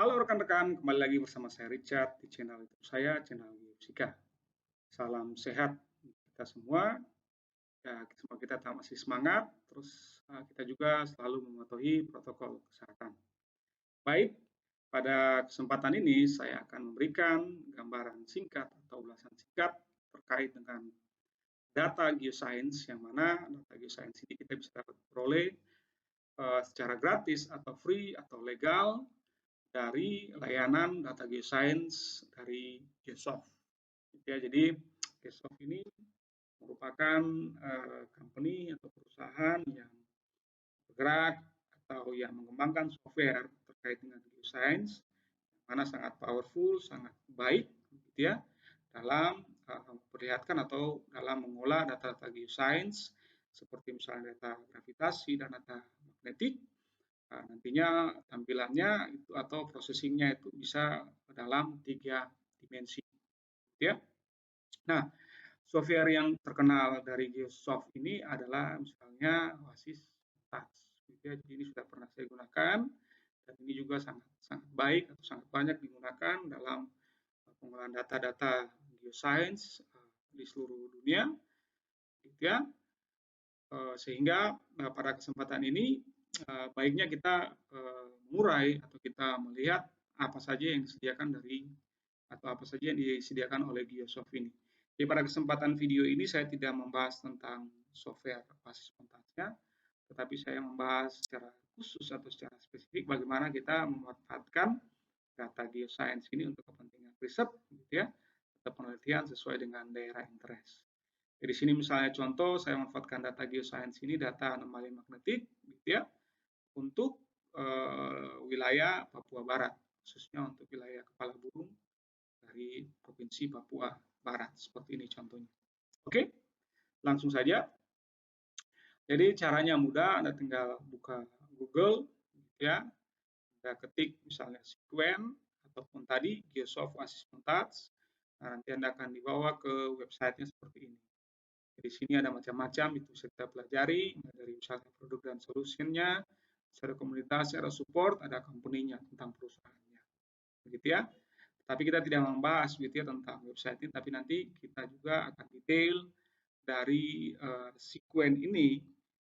Halo rekan-rekan, kembali lagi bersama saya Richard di channel YouTube saya, channel Geofisika. Salam sehat kita semua. Ya, semua kita masih semangat, terus kita juga selalu mematuhi protokol kesehatan. Baik, pada kesempatan ini saya akan memberikan gambaran singkat atau ulasan singkat terkait dengan data geoscience, yang mana data geoscience ini kita bisa dapat peroleh secara gratis atau free atau legal dari layanan data geoscience dari Geosoft. Ya, jadi Geosoft ini merupakan company atau perusahaan yang bergerak atau yang mengembangkan software terkait dengan geoscience, mana sangat powerful, sangat baik, gitu ya, dalam memperlihatkan atau dalam mengolah data-data geoscience seperti misalnya data gravitasi dan data magnetik. Nantinya tampilannya itu atau processingnya itu bisa dalam 3 dimensi, ya. Nah, software yang terkenal dari Geosoft ini adalah misalnya Oasis Touch, gitu ya. Jadi ini sudah pernah saya gunakan dan ini juga sangat sangat baik atau sangat banyak digunakan dalam pengolahan data-data geoscience di seluruh dunia, gitu ya. Sehingga pada kesempatan ini baiknya kita mengurai atau kita melihat apa saja yang disediakan dari atau apa saja yang disediakan oleh Geosoft ini. Jadi pada kesempatan video ini saya tidak membahas tentang software basis montasnya, tetapi saya membahas secara khusus atau secara spesifik bagaimana kita memanfaatkan data geoscience ini untuk kepentingan riset, gitu ya, atau penelitian sesuai dengan daerah interest. Jadi di sini misalnya contoh saya memanfaatkan data geoscience ini, data anomali magnetik, gitu ya, untuk wilayah Papua Barat, khususnya untuk wilayah kepala burung dari Provinsi Papua Barat, seperti ini contohnya. Oke, langsung saja. Jadi caranya mudah, Anda tinggal buka Google, ya, Anda ketik misalnya Sequent, ataupun tadi Geosoft Oasis Montage, nah, nanti Anda akan dibawa ke websitenya seperti ini. Di sini ada macam-macam, itu bisa kita pelajari, dari misalnya produk dan solusinya, ada komunitas, ada support, ada company-nya tentang perusahaannya, begitu ya. Tapi kita tidak membahas gitu ya tentang website ini, tapi nanti kita juga akan detail dari Sequent ini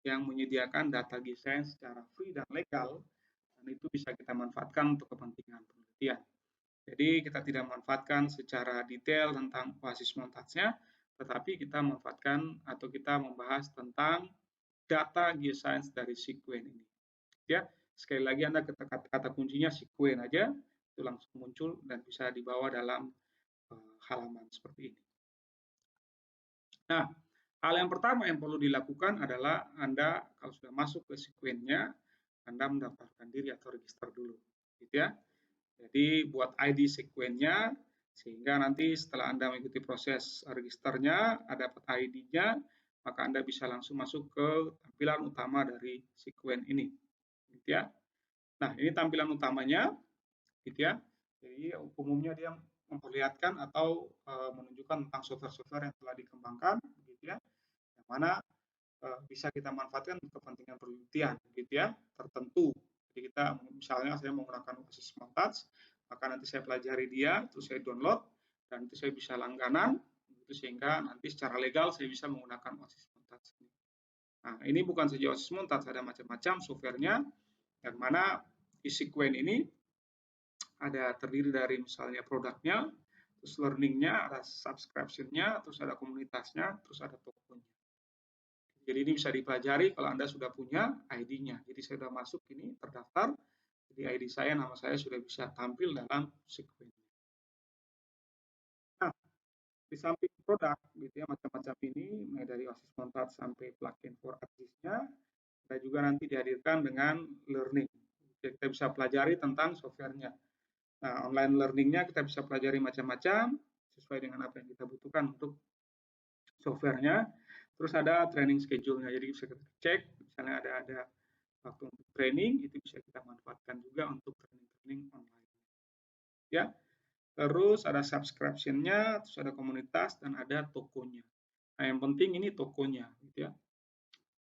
yang menyediakan data geoscience secara free dan legal, dan itu bisa kita manfaatkan untuk kepentingan penelitian. Jadi kita tidak memanfaatkan secara detail tentang Oasis Montage-nya, tetapi kita memanfaatkan atau kita membahas tentang data geoscience dari Sequent ini. Ya, sekali lagi Anda kata kuncinya Sequent aja, itu langsung muncul dan bisa dibawa dalam halaman seperti ini. Nah, hal yang pertama yang perlu dilakukan adalah Anda kalau sudah masuk ke Sequent-nya, Anda mendaftarkan diri atau register dulu, gitu ya. Jadi buat ID Sequent-nya, sehingga nanti setelah Anda mengikuti proses registernya, ada dapat ID-nya, maka Anda bisa langsung masuk ke tampilan utama dari Sequent ini, gitu ya. Nah, ini tampilan utamanya, gitu ya. Jadi umumnya dia memperlihatkan atau menunjukkan tentang software-software yang telah dikembangkan, gitu ya, yang mana bisa kita manfaatkan untuk kepentingan penelitian, gitu ya, tertentu. Jadi kita misalnya saya menggunakan Oasis Montage, maka nanti saya pelajari dia, terus saya download, dan itu saya bisa langganan, itu sehingga nanti secara legal saya bisa menggunakan Oasis Montage. Nah, ini bukan saja Oasis Montage, ada macam-macam softwarenya, yang mana di Sequent ini ada terdiri dari misalnya produknya, terus learningnya, ada subscription-nya, terus ada komunitasnya, terus ada tokonya. Jadi ini bisa dipelajari kalau Anda sudah punya ID-nya. Jadi saya sudah masuk ini, terdaftar, jadi ID saya, nama saya sudah bisa tampil dalam Sequent. Nah, di samping produk, gitu ya, macam-macam ini, mulai dari Oasis Montage sampai plugin for ArcGIS-nya, kita juga nanti dihadirkan dengan learning. Jadi kita bisa pelajari tentang softwarenya. Nah, online learning-nya kita bisa pelajari macam-macam, sesuai dengan apa yang kita butuhkan untuk softwarenya. Terus ada training schedule-nya, jadi bisa kita cek, misalnya ada waktu untuk training, itu bisa kita manfaatkan juga untuk training-training online. Ya, terus ada subscription-nya, terus ada komunitas, dan ada tokonya. Nah, yang penting ini tokonya, gitu ya.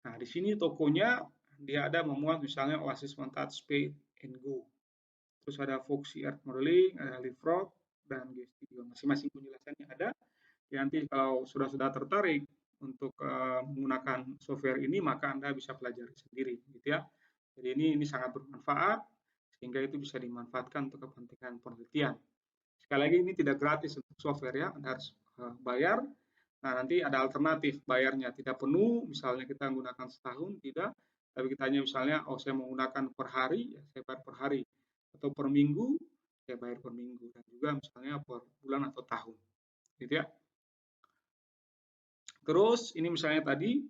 Nah, di sini tokonya dia ada memuat misalnya Oasis Montage Pay and Go. terus ada Foxy Earth Modeling, ada Leapfrog, dan GeoStudio. Masing-masing penjelasannya ada. Ya, nanti kalau sudah tertarik untuk menggunakan software ini, maka Anda bisa pelajari sendiri, gitu ya. Jadi ini sangat bermanfaat, sehingga itu bisa dimanfaatkan untuk kepentingan penelitian. Sekali lagi ini tidak gratis untuk software ya, Anda harus bayar. Nah, nanti ada alternatif bayarnya tidak penuh, misalnya kita menggunakan setahun, tidak, tapi kita hanya misalnya, oh saya menggunakan per hari, ya saya bayar per hari, atau per minggu, saya bayar per minggu, dan juga misalnya per bulan atau tahun, gitu ya. Terus ini misalnya tadi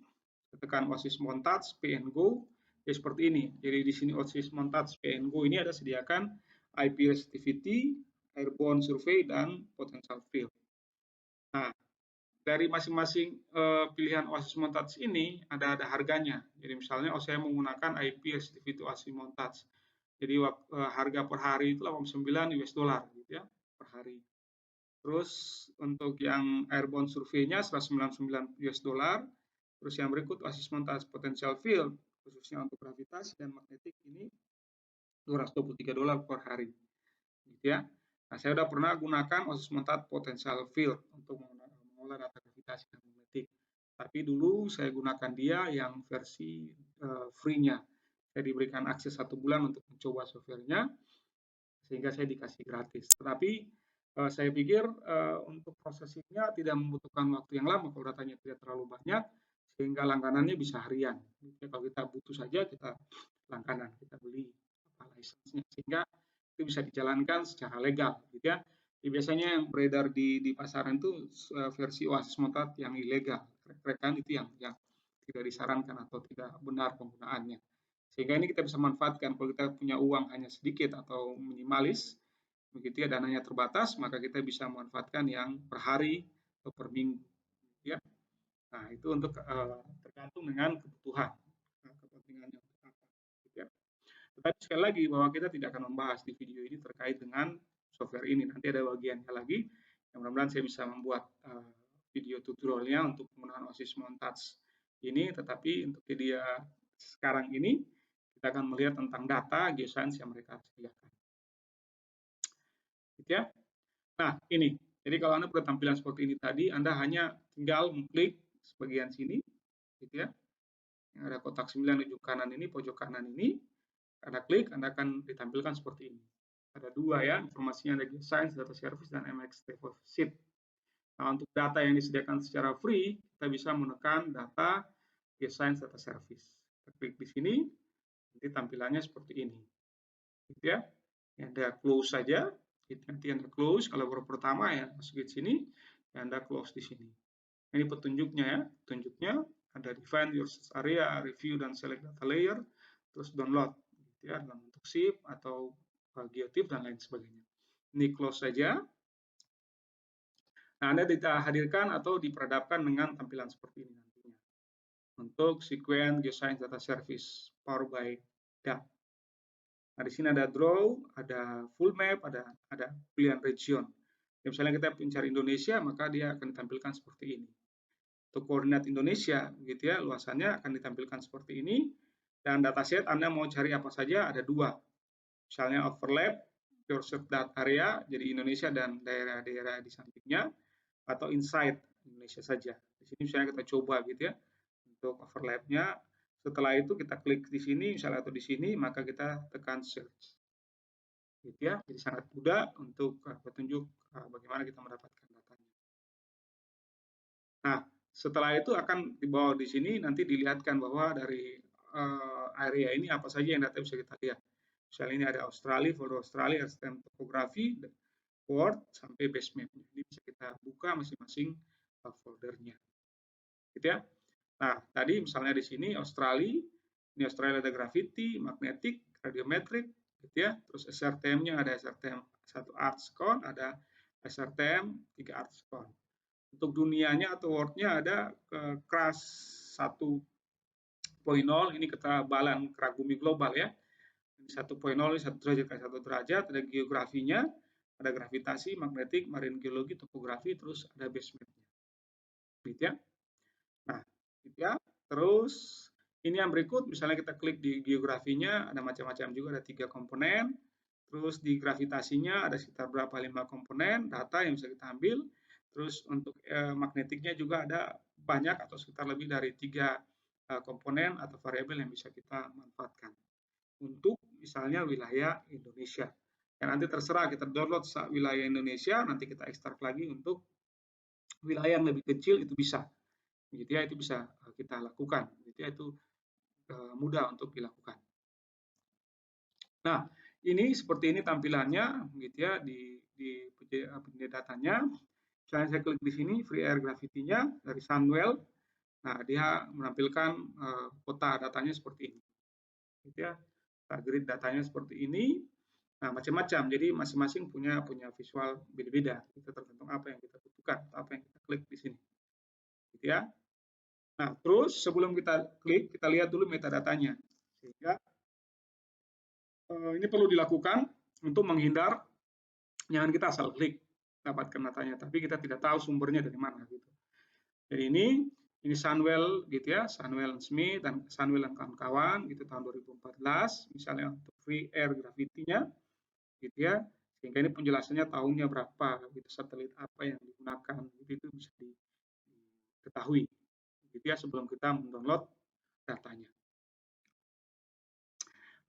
tekan OSIS Montage PNGo, ya seperti ini. Jadi di sini OSIS Montage PNGo ini ada sediakan IP resistivity, airborne survey, dan potential field. Nah, dari masing-masing pilihan OSIS Montage ini ada harganya. Jadi misalnya, oh saya menggunakan IP resistivity OSIS Montage. Jadi harga per hari itu 89 US dollar gitu ya, per hari. Terus untuk yang airborne survey-nya 199 US dollar. Terus yang berikut OSIS Montage Potential Field, khususnya untuk gravitasi dan magnetik ini 223 dolar per hari. Gitu ya. Nah, saya sudah pernah gunakan OSIS Montage Potential Field untuk mengolah data gravitasi dan magnetik. Tapi dulu saya gunakan dia yang versi free-nya. Saya diberikan akses 1 bulan untuk mencoba software-nya, sehingga saya dikasih gratis. Tetapi saya pikir untuk prosesingnya tidak membutuhkan waktu yang lama kalau datanya tidak terlalu banyak, sehingga langganannya bisa harian. Jadi, kalau kita butuh saja kita langganan, kita beli license-nya, sehingga itu bisa dijalankan secara legal, gitu ya. Jadi biasanya yang beredar di pasaran itu versi OSIS Montage yang ilegal, rekan itu yang tidak disarankan atau tidak benar penggunaannya. Sehingga ini kita bisa manfaatkan kalau kita punya uang hanya sedikit atau minimalis, begitu ya, dananya terbatas, maka kita bisa memanfaatkan yang per hari atau per minggu, ya. Nah, itu untuk tergantung dengan kebutuhan, kepentingannya apa, gitu ya. Tetapi sekali lagi bahwa kita tidak akan membahas di video ini terkait dengan software ini. Nanti ada bagiannya lagi. Yang mudah-mudahan saya bisa membuat video tutorialnya untuk penggunaan OSIS Montage ini. Tetapi untuk video sekarang ini kita akan melihat tentang data geoscience yang mereka sediakan. Gitu ya. Nah, ini. Jadi kalau Anda punya tampilan seperti ini tadi, Anda hanya tinggal mengklik sebagian sini, gitu ya. Yang ada kotak 9 di ujung kanan ini, pojok kanan ini. Anda klik, Anda akan ditampilkan seperti ini. Ada dua ya, informasinya ada Geoscience Data Service dan MX Sheet. Nah, untuk data yang disediakan secara free, kita bisa menekan data Geoscience Data Service. Kita klik di sini, nanti tampilannya seperti ini. Gitu ya. Anda close saja, nanti Anda close, kalau baru pertama ya masuk di sini, ya Anda close di sini. Ini petunjuknya ya, petunjuknya ada define your area, review dan select data layer, terus download, gitu ya, dalam bentuk zip atau GeoTIFF dan lain sebagainya. Ini close saja. Nah, Anda dihadirkan atau diperhadapkan dengan tampilan seperti ini nantinya. Untuk sequence Geoscience Data Service powered by DAP. Nah, di sini ada draw, ada full map, ada pilihan region. Ya, misalnya kita mencari Indonesia, maka dia akan ditampilkan seperti ini. Untuk koordinat Indonesia, gitu ya, luasannya akan ditampilkan seperti ini. Dan dataset Anda mau cari apa saja, ada dua. Misalnya overlap, pure search data area, jadi Indonesia dan daerah-daerah di sampingnya, atau inside Indonesia saja. Di sini misalnya kita coba gitu ya, untuk overlap-nya. Setelah itu kita klik di sini, misalnya atau di sini, maka kita tekan search. Gitu ya, jadi sangat mudah untuk petunjuk bagaimana kita mendapatkan datanya. Nah, setelah itu akan dibawa di sini, nanti dilihatkan bahwa dari area ini apa saja yang data bisa kita lihat. Misalnya ini ada Australia, folder Australia, sistem topografi, Word, sampai base map. Jadi bisa kita buka masing-masing foldernya. Gitu ya. Nah, tadi misalnya di sini Australia, ini Australia ada gravity, magnetic, radiometric, gitu ya. Terus SRTM-nya ada SRTM 1 ArcScon, ada SRTM 3 ArcScon. Untuk dunianya atau world-nya ada CRAS 1.0, ini ketebalan kerak bumi global ya. 1.0 ini 1 derajat ke 1 derajat, ada geografinya, ada gravitasi, magnetik, marine geologi, topografi, terus ada base map-nya. Gitu ya. Nah, gitu ya. Terus ini yang berikut, misalnya kita klik di geografinya, ada macam-macam juga, ada 3 komponen. Terus di gravitasinya ada sekitar berapa 5 komponen data yang bisa kita ambil. Terus untuk magnetiknya juga ada banyak atau sekitar lebih dari 3 komponen atau variabel yang bisa kita manfaatkan untuk misalnya wilayah Indonesia. Dan nanti terserah kita download wilayah Indonesia, nanti kita ekstrak lagi untuk wilayah yang lebih kecil itu bisa, gitu ya, itu bisa kita lakukan, gitu ya, itu mudah untuk dilakukan. Nah, ini seperti ini tampilannya, gitu ya, di datanya. Misalnya saya klik di sini, free air gravity-nya dari Sunwell. Nah, dia menampilkan peta datanya seperti ini, gitu ya. Grid datanya seperti ini. Nah, macam-macam. Jadi masing-masing punya visual beda-beda. Itu tergantung apa yang kita butuhkan, apa yang kita klik di sini. Gitu ya. Nah, terus sebelum kita klik, kita lihat dulu metadatanya. Sehingga ini perlu dilakukan untuk menghindar jangan kita asal klik dapatkan datanya, tapi kita tidak tahu sumbernya dari mana gitu. Jadi ini Sunwell gitu ya, Sunwell Smith dan Sunwell dan kawan-kawan gitu tahun 2014 misalnya untuk free air gravity-nya gitu ya. Sehingga ini penjelasannya tahunnya berapa gitu, satelit apa yang digunakan gitu, itu bisa diketahui gitu ya sebelum kita mendownload datanya.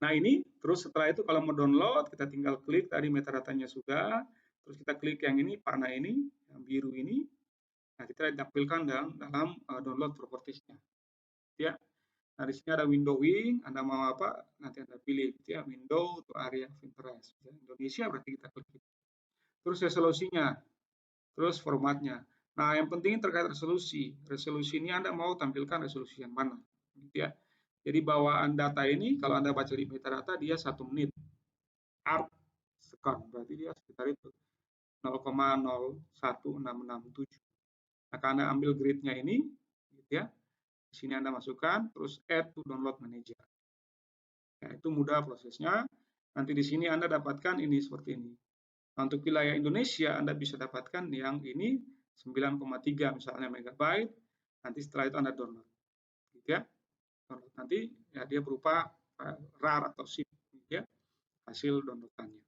Nah ini terus setelah itu kalau mau download kita tinggal klik tadi metadatanya sudah, terus kita klik yang ini panah ini yang biru ini, nah kita ditampilkan dalam download propertiesnya, ya. Nah di sini ada windowing, Anda mau apa nanti Anda pilih, gitu ya, window to area of interest. Ya, Indonesia berarti kita klik. Terus resolusinya, terus formatnya. Nah yang penting terkait resolusi, resolusi ini Anda mau tampilkan resolusi yang mana, gitu ya. Jadi bawaan data ini kalau Anda baca di metadata dia 1 menit. Art second, berarti dia sekitar itu 0,01667. Nah, karena ambil grid-nya ini, gitu ya, di sini Anda masukkan, terus add to download manager. Ya, itu mudah prosesnya. Nanti di sini Anda dapatkan ini seperti ini. Nah, untuk wilayah Indonesia Anda bisa dapatkan yang ini 9,3 misalnya megabyte. Nanti setelah itu Anda download, gitu ya. Download nanti ya dia berupa RAR atau zip, gitu ya, hasil downloadannya.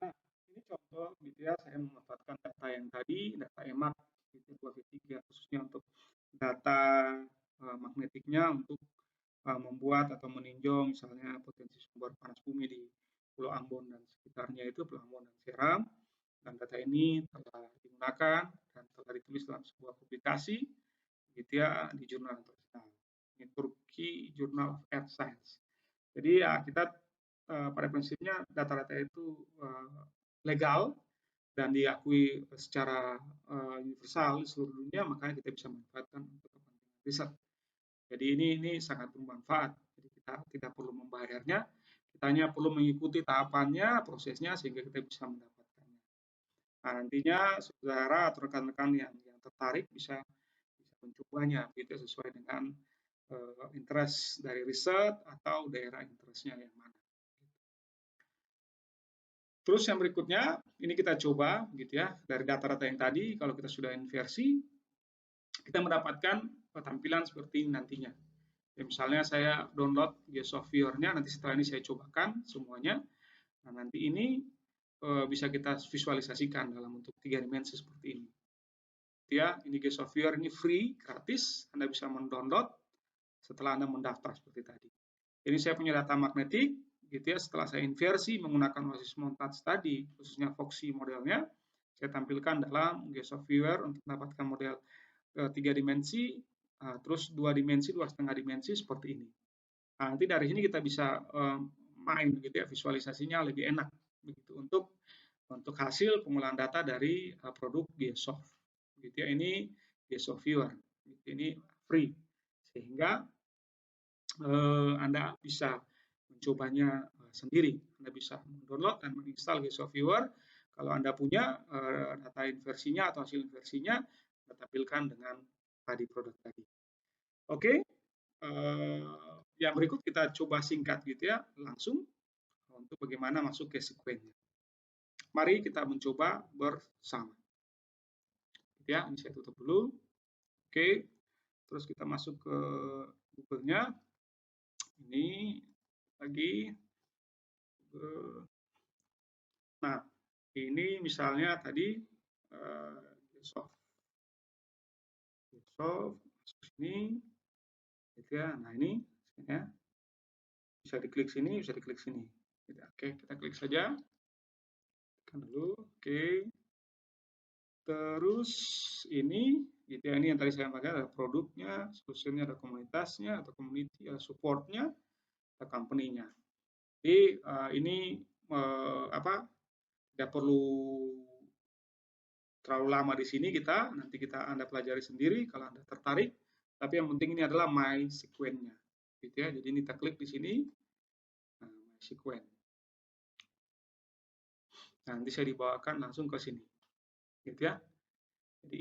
Nah, ini contoh gitu ya, saya memanfaatkan data yang tadi, data EMAG gitu, 2V3, khususnya untuk data magnetiknya untuk membuat atau meninjau misalnya potensi sumber panas bumi di Pulau Ambon dan sekitarnya itu, Pulau Ambon dan Seram. Dan data ini telah digunakan dan telah ditulis dalam sebuah publikasi gitu ya di jurnal internasional. Ini Turki Journal of Earth Science. Jadi ya kita pada prinsipnya data-data itu legal dan diakui secara universal di seluruh dunia, makanya kita bisa manfaatkan untuk kepentingan riset. Jadi ini sangat bermanfaat. Jadi kita tidak perlu membayarnya, kita hanya perlu mengikuti tahapannya, prosesnya sehingga kita bisa mendapatkannya. Nah, nantinya saudara atau rekan-rekan yang tertarik bisa mencobanya gitu sesuai dengan interest dari riset atau daerah interestnya yang mana. Terus yang berikutnya, ini kita coba gitu ya, dari data-data yang tadi, kalau kita sudah inversi, kita mendapatkan tampilan seperti ini nantinya. Ya, misalnya saya download GeoSoftware-nya, nanti setelah ini saya cobakan semuanya. Nah, nanti ini bisa kita visualisasikan dalam bentuk 3 dimensi seperti ini. Ya, ini GeoSoftware ini free, gratis, Anda bisa mendownload setelah Anda mendaftar seperti tadi. Ini saya punya data magnetik, gitu ya. Setelah saya inversi menggunakan OASIS Montage tadi, khususnya Foxy modelnya, saya tampilkan dalam GeoSoftware untuk mendapatkan model 3 dimensi, terus 2 dimensi, 2,5 dimensi seperti ini. Nah, nanti dari sini kita bisa main, gitu ya, visualisasinya lebih enak, begitu untuk hasil pengolahan data dari produk GeoSoft, gitu ya. Ini GeoSoftware, ini free, sehingga Anda bisa mencobanya sendiri. Anda bisa mendownload dan menginstal GeoSoftware. Kalau Anda punya data inversinya atau hasil inversinya, Anda tampilkan dengan tadi produk tadi. Oke, yang berikut kita coba singkat gitu ya, langsung untuk bagaimana masuk ke sekuennya. Mari kita mencoba bersama. Gitu ya, ini saya tutup dulu. Oke, terus kita masuk ke Google-nya. Ini lagi ini misalnya tadi Geosoft masuk sini, gitu ya. Nah ini ya, bisa diklik sini, bisa diklik sini. Gitu. Oke, kita klik saja. Tekan dulu, oke. Terus ini, gitu ya, ini yang tadi saya pakai ada produknya, solusinya, ada komunitasnya, ada community, ada supportnya, ada company-nya. Jadi ini apa? Tidak perlu terlalu lama di sini kita, nanti Anda pelajari sendiri kalau Anda tertarik. Tapi yang penting ini adalah my sequence-nya, gitu ya. Jadi ini kita klik di sini, nah, my sequence. Nah, nanti saya dibawakan langsung ke sini, gitu ya. Jadi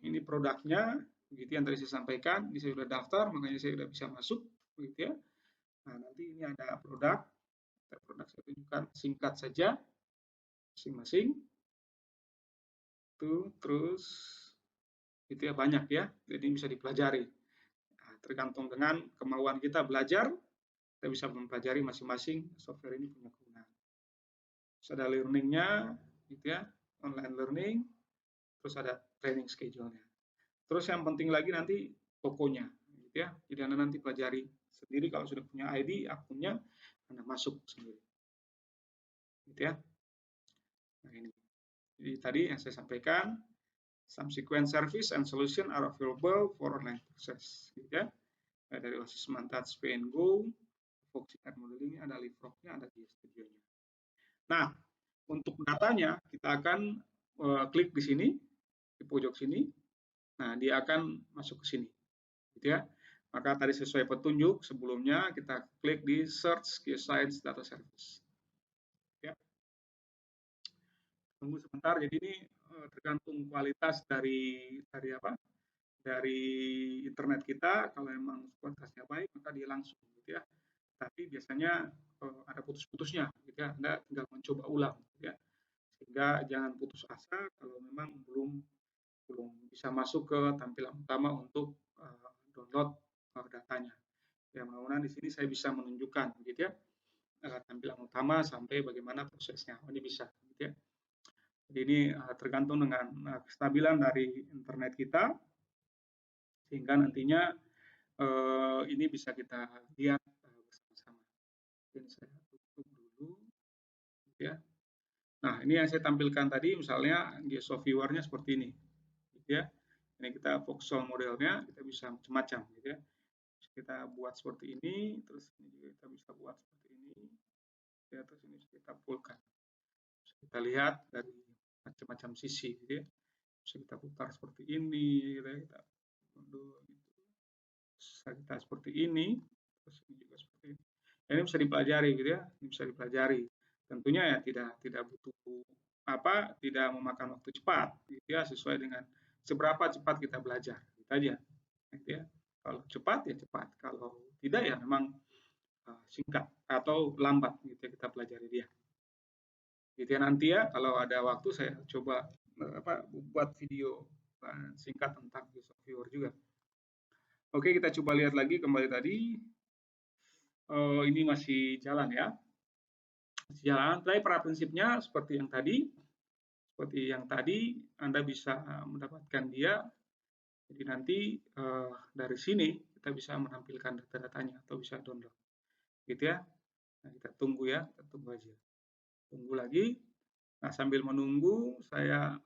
ini produknya, begitu yang tadi saya sampaikan. Ini saya sudah daftar, makanya saya sudah bisa masuk, begitu ya. Nah, nanti ini ada produk saya tunjukkan singkat saja, masing-masing. Tuh, terus itu ya banyak ya, jadi bisa dipelajari. Nah, tergantung dengan kemauan kita belajar, kita bisa mempelajari masing-masing software ini punya kegunaan. Terus ada learning-nya, gitu ya, online learning, terus ada training schedule-nya. Terus yang penting lagi nanti tokonya, gitu ya. Jadi Anda nanti pelajari sendiri kalau sudah punya ID, akunnya, Anda masuk sendiri. Gitu ya. Nah ini. Jadi tadi yang saya sampaikan, some sequence service and solution are available for online process. Gitu ya. Dari OSIS Touch Pay and Go, Foxy Air Modeling, ada LeapFrog-nya, ada GeoStudio-nya. Nah, untuk datanya kita akan klik di sini, di pojok sini. Nah, dia akan masuk ke sini. Gitu ya. Maka tadi sesuai petunjuk sebelumnya kita klik di Search Geoscience Data Service. Ya. Tunggu sebentar. Jadi ini tergantung kualitas dari apa? Dari internet kita. Kalau memang kualitasnya baik, maka dia langsung, gitu ya. Tapi biasanya ada putus-putusnya, gitu ya. Anda tinggal mencoba ulang, gitu ya. Sehingga jangan putus asa kalau memang belum bisa masuk ke tampilan utama untuk download datanya. Ya, mudah-mudahan di sini saya bisa menunjukkan, gitu ya, tampilan utama sampai bagaimana prosesnya. Oh, ini bisa, gitu ya. Jadi ini tergantung dengan kestabilan dari internet kita, sehingga nantinya ini bisa kita lihat bersama-sama. Ini saya tutup dulu, gitu ya. Nah, ini yang saya tampilkan tadi, misalnya Geosoft Viewer-nya seperti ini, gitu ya. Ini kita voxel modelnya, kita bisa macam-macam, gitu ya. Kita buat seperti ini, terus ini juga kita bisa buat seperti ini, ya, terus ini kita pullkan. Bisa kita lihat dari macam-macam sisi, gitu ya. Bisa kita putar seperti ini, gitu ya. Kita mundur, gitu. Bisa kita seperti ini, terus ini juga seperti ini. Ini bisa dipelajari, gitu ya. Ini bisa dipelajari. Tentunya ya tidak butuh tidak memakan waktu cepat, gitu ya, sesuai dengan seberapa cepat kita belajar, gitu aja, gitu ya. Kalau cepat ya cepat, kalau tidak ya memang singkat atau lambat, gitu ya, kita pelajari dia. Gitu ya, nanti ya kalau ada waktu saya coba buat video singkat tentang Geosoft Viewer juga. Oke, kita coba lihat lagi kembali tadi. Ini masih jalan ya. Masih jalan, tapi pada prinsipnya seperti yang tadi Anda bisa mendapatkan dia. Jadi nanti dari sini kita bisa menampilkan data-datanya atau bisa download, gitu ya. Nah, kita tunggu ya, kita tunggu aja. Tunggu lagi. Nah, sambil menunggu saya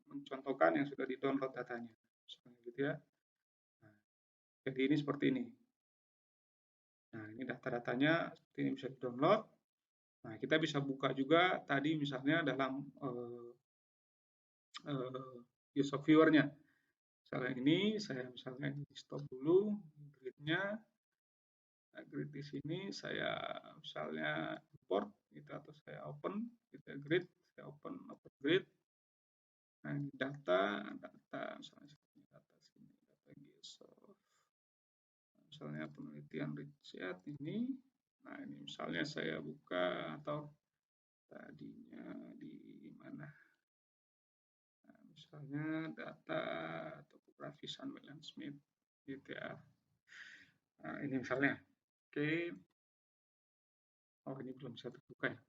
mencontohkan yang sudah di-download datanya. Misalnya gitu ya. Nah, jadi ini seperti ini. Nah, ini data-datanya seperti ini bisa di-download. Nah, kita bisa buka juga tadi misalnya dalam Geosoft Viewer-nya. Misalnya ini, saya misalnya di stop dulu grid-nya. Nah, grid di sini saya misalnya import gitu, atau saya open gitu ya, grid, saya open grid. Nah, ini data misalnya data sini, data Geosoft. Misalnya penelitian Richard ini. Nah, ini misalnya saya buka atau tadinya di mana? Nah, misalnya data topografi San William Smith gitu ya. Nah, ini misalnya. Oke. Oh, ini belum bisa terbuka ya.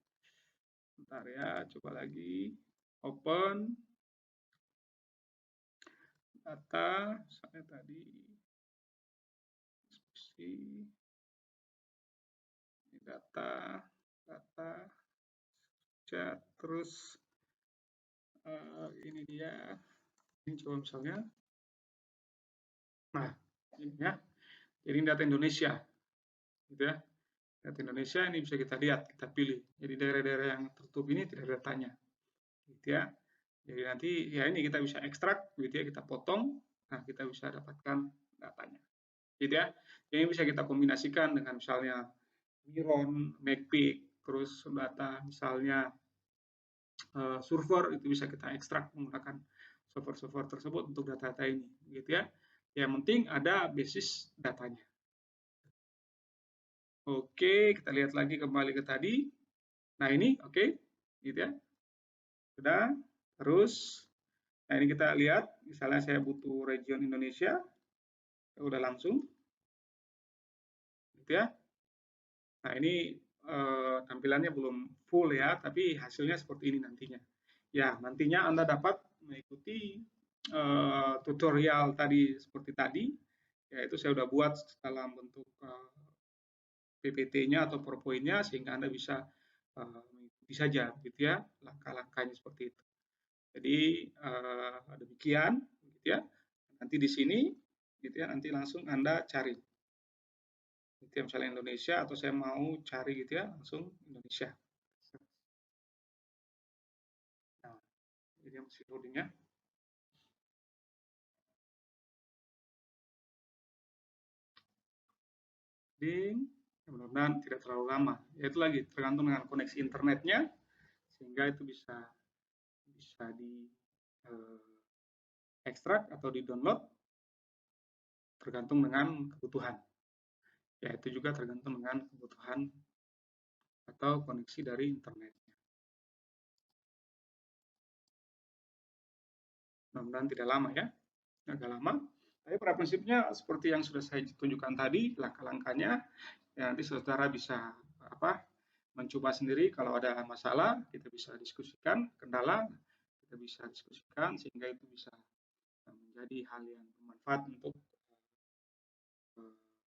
Bentar ya, coba lagi. Open data, misalnya tadi diskusi, data, chat, terus ini dia. Ini coba misalnya. Nah, ini ya. Jadi data Indonesia, gitu ya. Data Indonesia ini bisa kita lihat, kita pilih. Jadi daerah-daerah yang tertutup ini tidak ada datanya, gitu ya. Jadi nanti ya ini kita bisa ekstrak, gitu ya, kita potong, nah kita bisa dapatkan datanya, gitu ya. Ini bisa kita kombinasikan dengan misalnya Miron, Macpeak, terus data misalnya server itu bisa kita ekstrak menggunakan server-server tersebut untuk data-data ini, gitu ya. Yang penting ada basis datanya. Oke, kita lihat lagi kembali ke tadi. Nah ini, oke, gitu ya. Sudah. Terus, nah ini kita lihat, misalnya saya butuh region Indonesia, udah langsung, gitu ya. Nah ini tampilannya belum full ya, tapi hasilnya seperti ini nantinya. Ya, nantinya Anda dapat mengikuti tutorial tadi seperti tadi, yaitu saya sudah buat dalam bentuk PPT-nya atau PowerPoint-nya sehingga Anda bisa mengikuti saja, gitu ya, langkah-langkahnya seperti itu. Jadi demikian, gitu ya. Nanti di sini, gitu ya, nanti langsung Anda cari. Gitu ya, misalnya Indonesia atau saya mau cari gitu ya, langsung Indonesia. Nah, ini masih loading ya. Loading, mudah-mudahan tidak terlalu lama. Ya itu lagi tergantung dengan koneksi internetnya, sehingga itu bisa di ekstrak atau di download tergantung dengan kebutuhan. Ya itu juga tergantung dengan kebutuhan atau koneksi dari internetnya. Mudah-mudahan tidak lama ya, agak lama. Tapi pada prinsipnya seperti yang sudah saya tunjukkan tadi, langkah-langkahnya, ya nanti saudara bisa mencoba sendiri. Kalau ada masalah, kita bisa diskusikan, kendala, kita bisa diskusikan, sehingga itu bisa menjadi hal yang bermanfaat untuk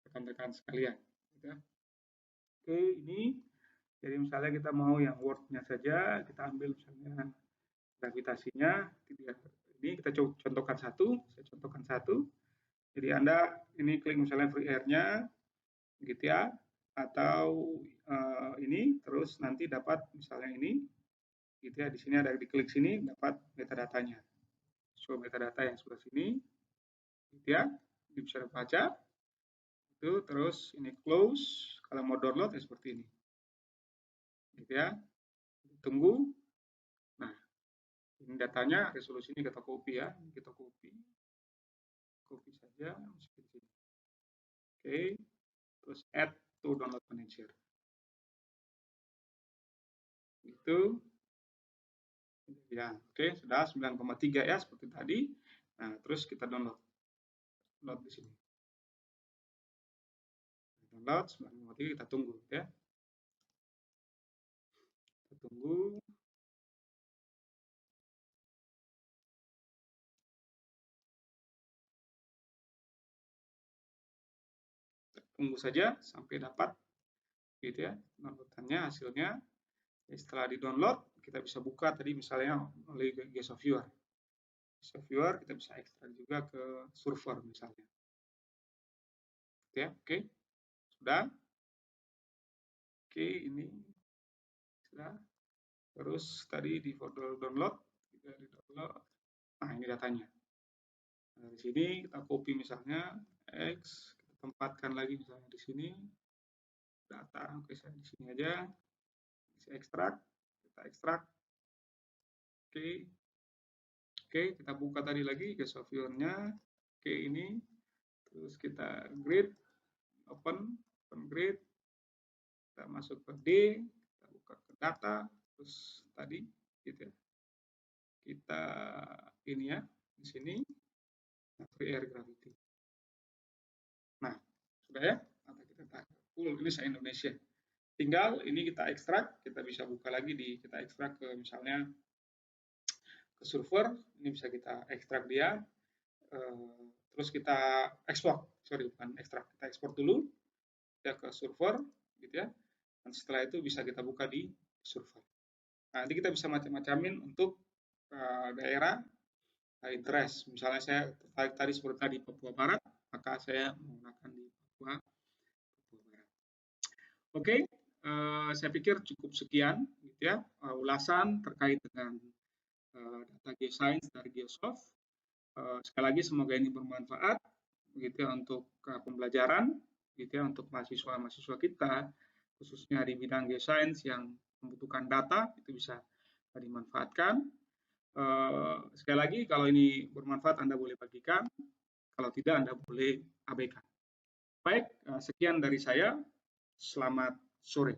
rekan-rekan sekalian. Oke, ini jadi misalnya kita mau yang Word-nya saja, kita ambil misalnya gravitasinya, ini kita contohkan satu, saya contohkan satu. Jadi Anda ini klik misalnya free air-nya, gitu ya, atau ini, terus nanti dapat misalnya ini, gitu ya, di sini ada diklik sini, dapat metadatanya. So, metadata yang sebelah sini, gitu ya, ini bisa dibaca, itu, terus ini close, kalau mau download ya seperti ini. Gitu ya, tunggu. Nah, ini datanya, resolusi ini kita copy ya, kita copy saja, masukin sini. Oke, terus add to download manager. Itu ya, oke, sudah 9,3 ya seperti tadi. Nah, terus kita download di sini. Download 9,3, kita tunggu ya. Kita tunggu. Tunggu saja sampai dapat gitu ya downloadannya, hasilnya. Setelah di download kita bisa buka tadi misalnya melalui Geso Viewer. Geso Viewer kita bisa ekstrak juga ke server misalnya. Ya, oke. Sudah. Oke, ini sudah. Terus tadi di folder download juga di download. Nah, ini datanya. Nah, dari sini kita copy misalnya X, kita tempatkan lagi misalnya di sini data. Oke, saya di sini aja. Saya ekstrak, kita ekstrak. Oke. Oke, kita buka tadi lagi Geso Viewer-nya. Oke, ini. Terus kita grid, open grid. Kita masuk ke D, kita buka ke data, terus tadi gitu ya. Kita ini ya, di sini free air gravity. Nah, sudah ya? Atau kita tahu, ini saya Indonesia. tinggal ini kita ekstrak, kita bisa buka lagi kita ekstrak ke misalnya ke server, ini bisa kita ekstrak dia, terus kita ekspor, sorry bukan ekstrak, kita ekspor dulu ya ke server gitu ya, dan setelah itu bisa kita buka di server. Nah, nanti kita bisa macam-macamin untuk daerah interest. Misalnya saya tertarik tadi seperti tadi Papua Barat, maka saya menggunakan di Papua Barat. Oke, saya pikir cukup sekian gitu ya, ulasan terkait dengan data geoscience dari Geosoft. Sekali lagi semoga ini bermanfaat gitu ya untuk pembelajaran gitu ya untuk mahasiswa-mahasiswa kita khususnya di bidang geoscience yang membutuhkan data itu bisa dimanfaatkan. Sekali lagi kalau ini bermanfaat Anda boleh bagikan, kalau tidak Anda boleh abaikan. Baik, sekian dari saya. Selamat sore.